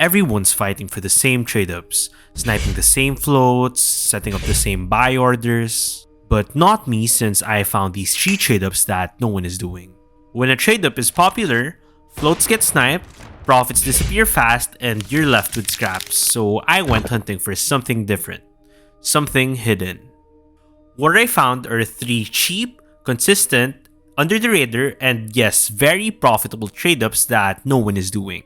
everyone's fighting for the same trade-ups, sniping the same floats, setting up the same buy orders. But not me, since I found these 3 trade-ups that no one is doing. When a trade-up is popular, floats get sniped, profits disappear fast, and you're left with scraps. So I went hunting for something different. Something hidden. What I found are 3 cheap, consistent, under the radar, and yes, very profitable trade-ups that no one is doing.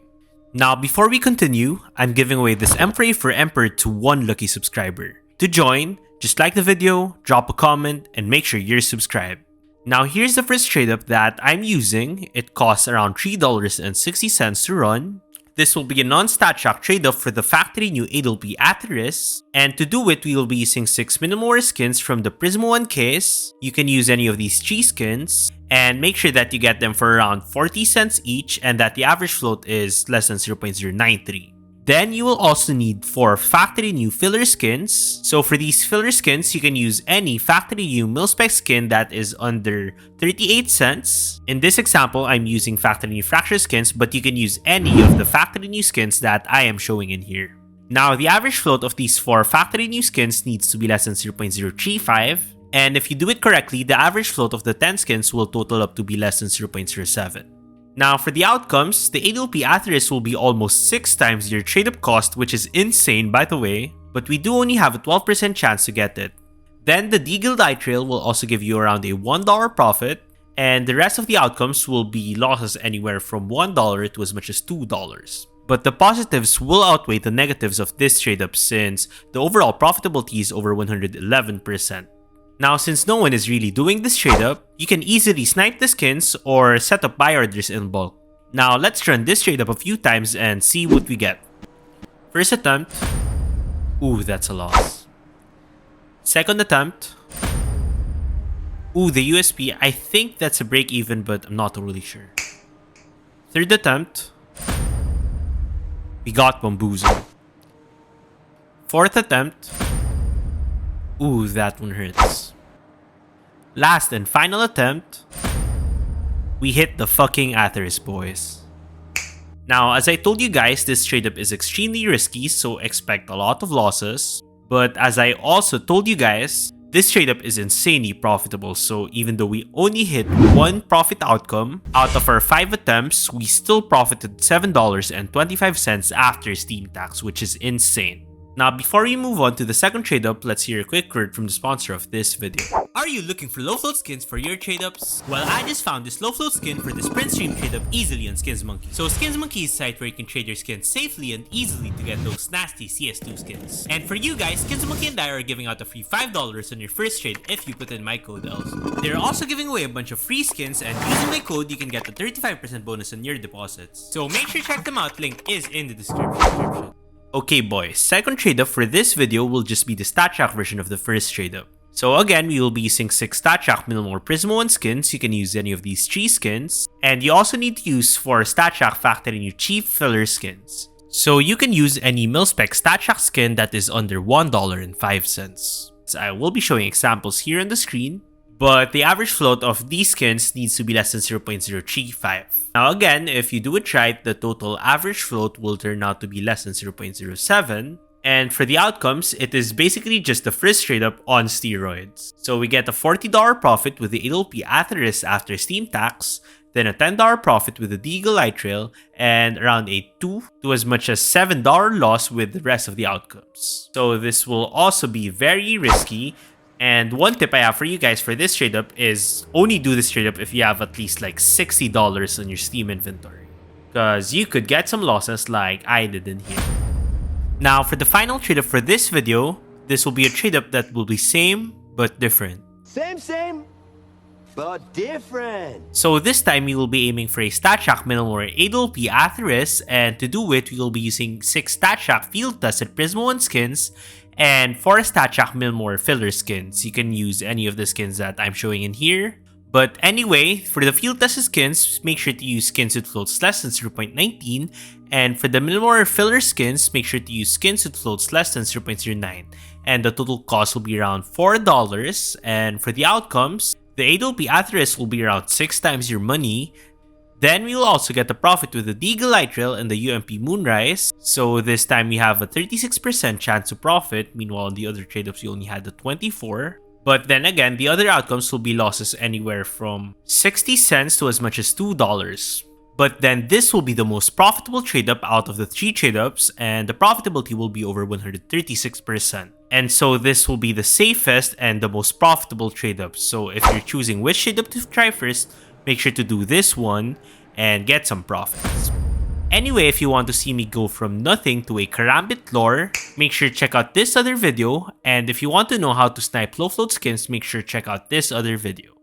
Now, before we continue, I'm giving away this Emperor for Emperor to 1 lucky subscriber. To join, just like the video, drop a comment, and make sure you're subscribed. Now, here's the first trade-up that I'm using. It costs around $3.60 to run. This will be a non-StatTrak trade-up for the factory new AWP Atheris, and to do it, we will be using 6 minimal skins from the Prismo 1 case. You can use any of these 3 skins, and make sure that you get them for around 40 cents each and that the average float is less than 0.093. Then you will also need 4 factory new filler skins. So for these filler skins, you can use any factory new mil-spec skin that is under 38 cents. In this example, I'm using factory new fracture skins, but you can use any of the factory new skins that I am showing in here. Now, the average float of these 4 factory new skins needs to be less than 0.035. And if you do it correctly, the average float of the 10 skins will total up to be less than 0.07. Now, for the outcomes, the AWP Atheris will be almost 6 times your trade-up cost, which is insane by the way, but we do only have a 12% chance to get it. Then the Deagle Die Trail will also give you around a $1 profit, and the rest of the outcomes will be losses anywhere from $1 to as much as $2. But the positives will outweigh the negatives of this trade-up since the overall profitability is over 111%. Now, since no one is really doing this trade-up, you can easily snipe the skins or set up buy orders in bulk. Now, let's run this trade-up a few times and see what we get. First attempt. Ooh, that's a loss. Second attempt. Ooh, the USP, I think that's a break even, but I'm not really sure. Third attempt. We got bamboozled. Fourth attempt. Ooh, that one hurts. Last and final attempt. We hit the fucking Atheris, boys. Now, as I told you guys, this trade-up is extremely risky, so expect a lot of losses. But as I also told you guys, this trade-up is insanely profitable, so even though we only hit 1 profit outcome, out of our 5 attempts, we still profited $7.25 after Steam tax, which is insane. Now, before we move on to the second trade-up, let's hear a quick word from the sponsor of this video. Are you looking for low float skins for your trade-ups? Well, I just found this low float skin for this print stream trade-up easily on SkinsMonkey. So SkinsMonkey is a site where you can trade your skins safely and easily to get those nasty CS2 skins. And for you guys, SkinsMonkey and I are giving out a free $5 on your first trade if you put in my code elsu. They're also giving away a bunch of free skins, and using my code, you can get a 35% bonus on your deposits. So make sure to check them out, link is in the description. Okay boys, second trade-up for this video will just be the StatTrak version of the first trade-up. So again, we will be using 6 StatTrak minimal Prismo 1 skins. You can use any of these 3 skins. And you also need to use 4 StatTrak factory new cheap filler skins. So you can use any mil-spec StatTrak skin that is under $1.05. So I will be showing examples here on the screen. But the average float of these skins needs to be less than 0.035. Now again, if you do it right, the total average float will turn out to be less than 0.07. And for the outcomes, it is basically just the first trade-up on steroids. So we get a $40 profit with the AWP Atheris after Steam tax, then a $10 profit with the Deagle Die Trail, and around a $2 to as much as $7 loss with the rest of the outcomes. So this will also be very risky. And one tip I have for you guys for this trade-up is only do this trade-up if you have at least like $60 on your Steam inventory. Because you could get some losses like I did in here. Now for the final trade-up for this video, this will be a trade-up that will be same but different. Same, but different. So this time we will be aiming for a StatTrak minimal AWP Atheris, and to do it we will be using 6 StatTrak field tested Prismo 1 skins and 4 StatTrak minimal filler skins. You can use any of the skins that I'm showing in here. But anyway, for the field tested skins, make sure to use skins with floats less than 0.19. And for the minimal filler skins, make sure to use skins with floats less than 0.09. And the total cost will be around $4. And for the outcomes, the AWP Atheris will be around 6 times your money. Then we will also get the profit with the Deagle Light Rail and the UMP Moonrise. So this time we have a 36% chance to profit. Meanwhile, in the other trade-ups, we only had the 24. But then again, the other outcomes will be losses anywhere from 60 cents to as much as $2. But then this will be the most profitable trade-up out of the 3 trade-ups, and the profitability will be over 136%. And so this will be the safest and the most profitable trade-up. So if you're choosing which trade-up to try first, make sure to do this one and get some profits. Anyway, if you want to see me go from nothing to a Karambit lore, make sure to check out this other video. And if you want to know how to snipe low float skins, make sure to check out this other video.